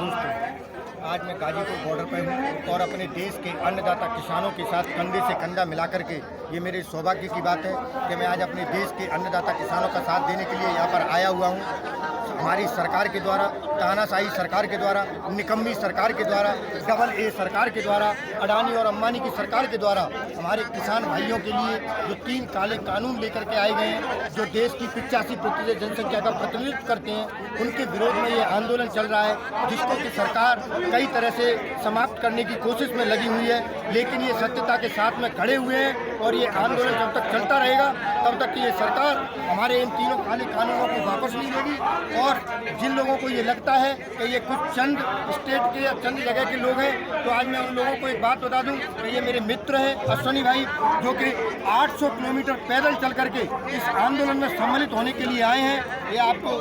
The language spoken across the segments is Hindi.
दोस्तों, आज मैं गाजीपुर बॉर्डर पर हूँ और अपने देश के अन्नदाता किसानों के साथ कंधे से कंधा मिलाकर के ये मेरे सौभाग्य की बात है कि मैं आज अपने देश के अन्नदाता किसानों का साथ देने के लिए यहाँ पर आया हुआ हूँ। हमारी सरकार के द्वारा, तानाशाही सरकार के द्वारा, निकम्मी सरकार के द्वारा, डबल ए सरकार के द्वारा, अडानी और अंबानी की सरकार के द्वारा हमारे किसान भाइयों के लिए जो 3 काले कानून लेकर के आए गए हैं, जो देश की 85% जनसंख्या का प्रतिनिधित्व करते हैं, उनके विरोध में ये आंदोलन चल रहा है, जिसको कि सरकार कई तरह से समाप्त करने की कोशिश में लगी हुई है। लेकिन ये सत्यता के साथ में खड़े हुए हैं और ये आंदोलन जब तक चलता रहेगा तब तक कि ये सरकार हमारे इन 3 काले कानूनों को वापस नहीं लेगी। और जिन लोगों को ये लगता है कि ये कुछ चंद स्टेट के या चंद जगह के लोग हैं, तो आज मैं उन लोगों को एक बात बता दूं कि ये मेरे मित्र हैं अश्वनी भाई, जो कि 800 किलोमीटर पैदल चल करके इस आंदोलन में सम्मिलित होने के लिए आए हैं। ये आपको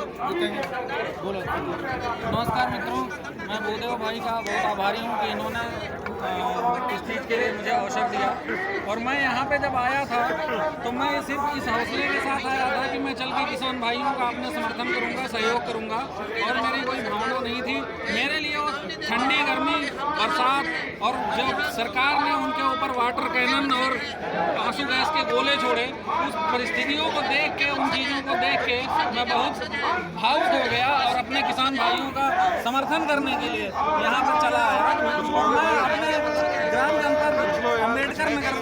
बोलो। नमस्कार मित्रों, मैं भूदेव भाई का बहुत आभारी हूँ कि इन्होंने इस चीज़ के लिए मुझे अवसर दिया। और मैं यहाँ पे जब आया था तो मैं सिर्फ इस हौसले के साथ आया था कि मैं चल के किसान भाइयों का अपने समर्थन करूँगा, सहयोग करूँगा, और मेरी कोई भावना नहीं थी। मेरे लिए वो ठंडी, गर्मी, बरसात और जब सरकार ने उनके ऊपर वाटर कैनन और आंसू गैस के गोले छोड़े, उस परिस्थितियों को देख के, उन चीज़ों को देख के मैं बहुत भावुक हो गया और अपने किसान भाइयों का समर्थन करने के लिए यहाँ पर चला आया। मैं अपने ग्राम जनपद अम्बेडकर नगर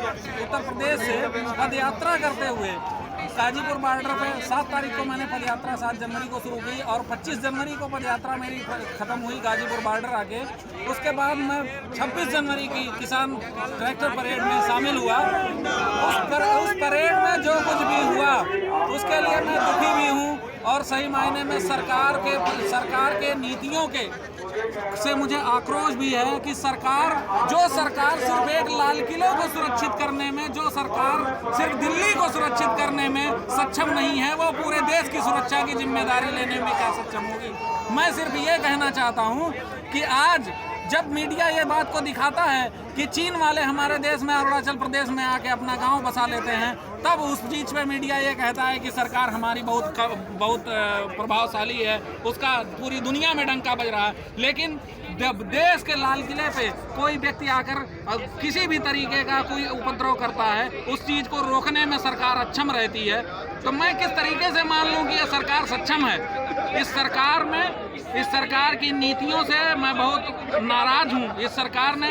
उत्तर प्रदेश से पद यात्रा करते हुए गाजीपुर बॉर्डर पे 7 तारीख को मैंने पदयात्रा 7 जनवरी को शुरू की और 25 जनवरी को पदयात्रा मेरी ख़त्म हुई गाजीपुर बॉर्डर आके। उसके बाद मैं 26 जनवरी की किसान ट्रैक्टर परेड में शामिल हुआ। उस परेड में जो कुछ भी हुआ उसके लिए मैं दुखी भी हूँ और सही मायने में सरकार के नीतियों के से मुझे आक्रोश भी है कि सरकार सिर्फ एक लाल किले को सुरक्षित करने में, जो सरकार सिर्फ दिल्ली को सुरक्षित करने में सक्षम नहीं है, वो पूरे देश की सुरक्षा की जिम्मेदारी लेने में क्या सक्षम होगी। मैं सिर्फ ये कहना चाहता हूँ कि आज जब मीडिया ये बात को दिखाता है कि चीन वाले हमारे देश में, अरुणाचल प्रदेश में आके अपना गांव बसा लेते हैं, तब उस चीज़ पे मीडिया ये कहता है कि सरकार हमारी बहुत प्रभावशाली है, उसका पूरी दुनिया में डंका बज रहा है। लेकिन जब देश के लाल किले पे कोई व्यक्ति आकर किसी भी तरीके का कोई उपद्रव करता है, उस चीज़ को रोकने में सरकार अक्षम रहती है, तो मैं किस तरीके से मान लूँ कि यह सरकार सक्षम है। इस सरकार की नीतियों से मैं बहुत नाराज हूँ। इस सरकार ने,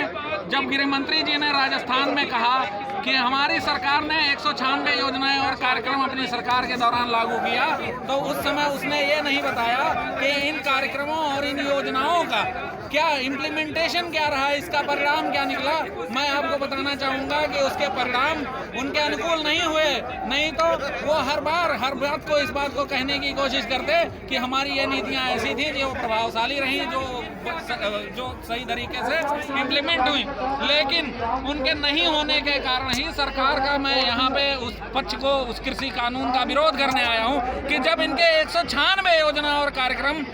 जब गृह मंत्री जी ने राजस्थान में कहा कि हमारी सरकार ने 196 योजनाएं और कार्यक्रम अपनी सरकार के दौरान लागू किया, तो उस समय उसने ये नहीं बताया कि इन कार्यक्रमों और इन योजनाओं का क्या इम्प्लीमेंटेशन क्या रहा, इसका परिणाम क्या निकला। मैं आपको बताना चाहूँगा कि उसके परिणाम उनके अनुकूल नहीं हुए, नहीं तो वो हर बात को इस बात को कहने की कोशिश करते कि हमारी ये नीतियाँ ऐसी थी जो प्रभावशाली रही, जो सही तरीके से इम्प्लीमेंट हुई। लेकिन उनके नहीं होने के कारण ही सरकार का मैं यहाँ पे उस पक्ष को, उस कृषि कानून का विरोध करने आया हूँ कि जब इनके 196 योजना और कार्यक्रम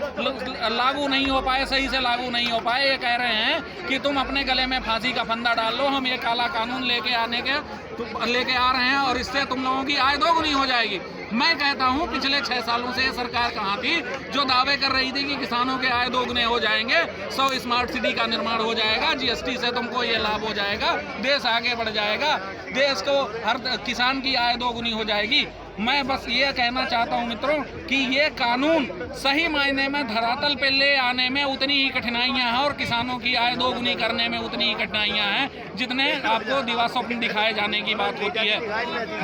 लागू नहीं हो पाए, सही से लागू नहीं हो पाए, ये कह रहे हैं कि तुम अपने गले में फांसी का फंदा डाल लो, हम ये काला कानून लेके आ रहे हैं और इससे तुम लोगों की आय दोगुनी हो जाएगी। मैं कहता हूं पिछले 6 सालों से ये सरकार कहाँ थी जो दावे कर रही थी कि किसानों के आय दोगुने हो जाएंगे, 100 स्मार्ट सिटी का निर्माण हो जाएगा, जीएसटी से तुमको ये लाभ हो जाएगा, देश आगे बढ़ जाएगा, देश को हर किसान की आय दोगुनी हो जाएगी। मैं बस ये कहना चाहता हूँ मित्रों कि ये कानून सही मायने में धरातल पे ले आने में उतनी ही कठिनाइयाँ हैं और किसानों की आय दोगुनी करने में उतनी ही कठिनाइयाँ हैं जितने आपको दिवा स्वप्न दिखाए जाने की बात होती है।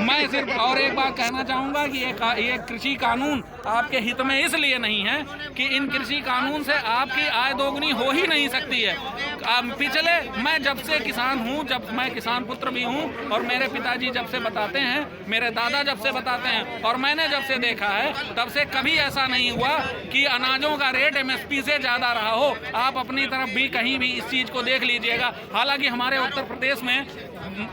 मैं सिर्फ और एक बात कहना चाहूँगा कि ये कृषि कानून आपके हित में इसलिए नहीं है कि इन कृषि कानून से आपकी आय दोगुनी हो ही नहीं सकती है। मैं जब से किसान हूँ, जब मैं किसान पुत्र भी हूँ और मेरे पिताजी जब से बताते हैं, मेरे दादा जब से बताते हैं और मैंने जब से देखा है, तब से कभी ऐसा नहीं हुआ कि अनाजों का रेट एमएसपी से ज़्यादा रहा हो। आप अपनी तरफ भी कहीं भी इस चीज़ को देख लीजिएगा। हालांकि हमारे उत्तर प्रदेश में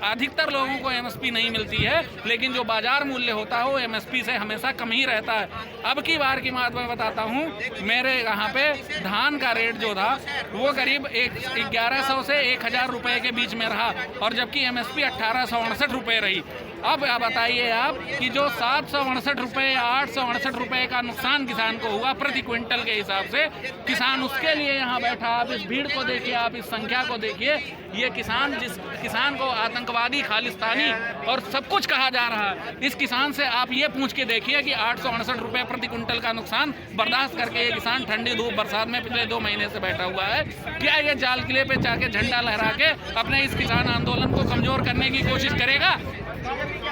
अधिकतर लोगों को एमएसपी नहीं मिलती है, लेकिन जो बाजार मूल्य होता है वो एमएसपी से हमेशा कम ही रहता है। अब की बार की बात मैं बताता हूँ, मेरे यहाँ पे धान का रेट जो था वो करीब 1100 से 1000 रुपये के बीच में रहा और जबकि एमएसपी 1868 रुपये रही। अब बताइए आप कि जो 768 रुपये या 868 रुपये का नुकसान किसान को हुआ प्रति क्विंटल के हिसाब से, किसान उसके लिए यहाँ बैठा। आप इस भीड़ को देखिए, आप इस संख्या को देखिए। ये किसान, जिस किसान को आतंकवादी, खालिस्तानी और सब कुछ कहा जा रहा है, इस किसान से आप ये पूछ के देखिए कि 868 रुपये प्रति क्विंटल का नुकसान बर्दाश्त करके ये किसान ठंडी धूप बरसात में पिछले 2 महीने से बैठा हुआ है। क्या ये जाल किले पे जाके झंडा लहरा के अपने इस किसान आंदोलन को कमजोर करने की कोशिश करेगा?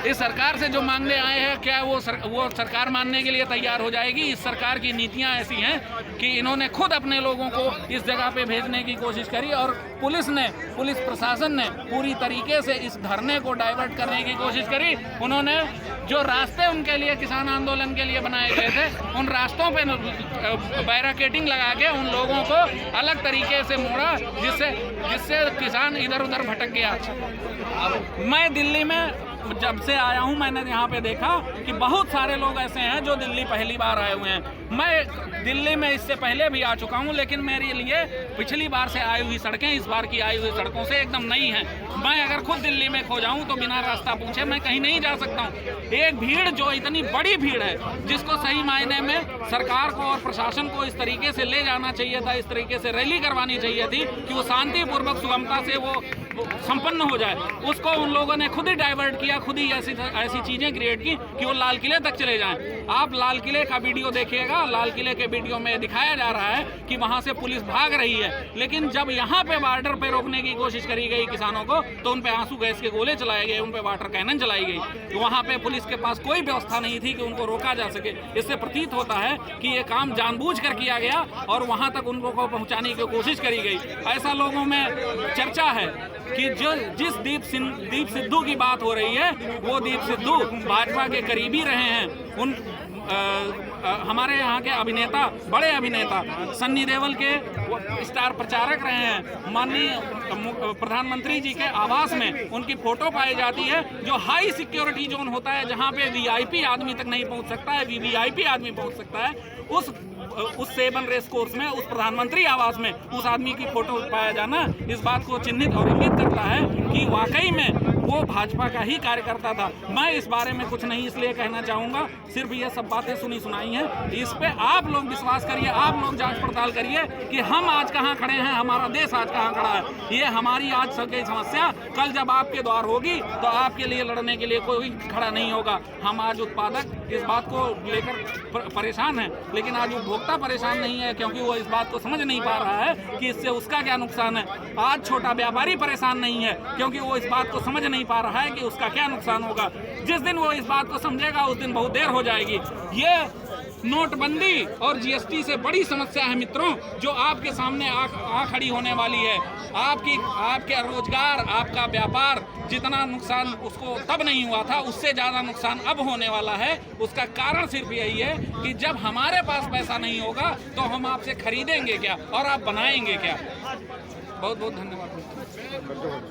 इस सरकार से जो मांगने आए हैं, क्या वो सरकार मानने के लिए तैयार हो जाएगी? इस सरकार की नीतियां ऐसी हैं कि इन्होंने खुद अपने लोगों को इस जगह पे भेजने की कोशिश करी और पुलिस प्रशासन ने पूरी तरीके से इस धरने को डाइवर्ट करने की कोशिश करी। उन्होंने जो रास्ते उनके लिए किसान आंदोलन के लिए बनाए गए थे, उन रास्तों पे बैरिकेडिंग लगा के उन लोगों को अलग तरीके से मोड़ा, जिससे किसान इधर उधर भटक गया। मैं दिल्ली में जब से आया हूं, मैंने यहाँ पे देखा कि बहुत सारे लोग ऐसे हैं जो दिल्ली पहली बार आए हुए हैं। मैं दिल्ली में इससे पहले भी आ चुका हूं, लेकिन मेरे लिए पिछली बार से आई हुई सड़कें इस बार की आई हुई सड़कों से एकदम नई हैं। मैं अगर खुद दिल्ली में खो जाऊं तो बिना रास्ता पूछे मैं कहीं नहीं जा सकता हूं। एक भीड़ जो इतनी बड़ी भीड़ है, जिसको सही मायने में सरकार को और प्रशासन को इस तरीके से ले जाना चाहिए था, इस तरीके से रैली करवानी चाहिए थी कि वो शांतिपूर्वक सुगमता से वो संपन्न हो जाए, उसको उन लोगों ने खुद ही डाइवर्ट किया, खुद ही ऐसी चीजें क्रिएट की कि वो लाल किले तक चले जाएं। आप लाल किले का वीडियो देखिएगा, लाल किले के वीडियो में दिखाया जा रहा है कि वहां से पुलिस भाग रही है, लेकिन जब यहाँ पे बॉर्डर पे रोकने की कोशिश करी गई किसानों को, तो उन पे आंसू गैस के गोले चलाए गए, उन पे वाटर कैनन चलाई गई। तो वहाँ पे पुलिस के पास कोई व्यवस्था नहीं थी कि उनको रोका जा सके। इससे प्रतीत होता है कि ये काम जानबूझकर किया गया और वहां तक उनको पहुंचाने की कोशिश करी गई। ऐसा लोगों में चर्चा है कि जिस दीप सिद्धू की बात हो रही है, वो दीप सिद्धू भाजपा के करीबी रहे हैं। उन हमारे यहाँ के अभिनेता, बड़े अभिनेता सन्नी देओल के स्टार प्रचारक रहे हैं। माननीय प्रधानमंत्री जी के आवास में उनकी फोटो पाई जाती है, जो हाई सिक्योरिटी जोन होता है, जहाँ पे वीआईपी आदमी तक नहीं पहुँच सकता है, वीवीआईपी आदमी पहुँच सकता है। उस 7 रेस कोर्स में, उस प्रधानमंत्री आवास में उस आदमी की फोटो पाया जाना इस बात को चिन्हित और इंगित करता है कि वाकई में वो भाजपा का ही कार्यकर्ता था। मैं इस बारे में कुछ नहीं इसलिए कहना चाहूँगा, सिर्फ ये सब बातें सुनी सुनाई हैं। इस पे आप लोग विश्वास करिए, आप लोग जांच पड़ताल करिए कि हम आज कहाँ खड़े हैं, हमारा देश आज कहाँ खड़ा है। ये हमारी आज सबकी समस्या कल जब आपके द्वार होगी तो आपके लिए लड़ने के लिए कोई खड़ा नहीं होगा। हम आज उत्पादक इस बात को लेकर परेशान हैं, लेकिन आज उपभोक्ता परेशान नहीं है, क्योंकि वो इस बात को समझ नहीं पा रहा है कि इससे उसका क्या नुकसान है। आज छोटा व्यापारी परेशान नहीं है, क्योंकि वो इस बात को समझ नहीं पा रहा है कि उसका क्या नुकसान होगा। जिस दिन वो इस बात को समझेगा उस दिन बहुत देर हो जाएगी। ये नोटबंदी और जीएसटी से बड़ी समस्या है मित्रों, जो आपके सामने आ खड़ी होने वाली है। आपके रोजगार, आपका व्यापार, जितना नुकसान उसको तब नहीं हुआ था, उससे ज़्यादा नुकसान अब होने वाला है। उसका कारण सिर्फ यही है कि जब हमारे पास पैसा नहीं होगा तो हम आपसे खरीदेंगे क्या और आप बनाएंगे क्या। बहुत बहुत धन्यवाद।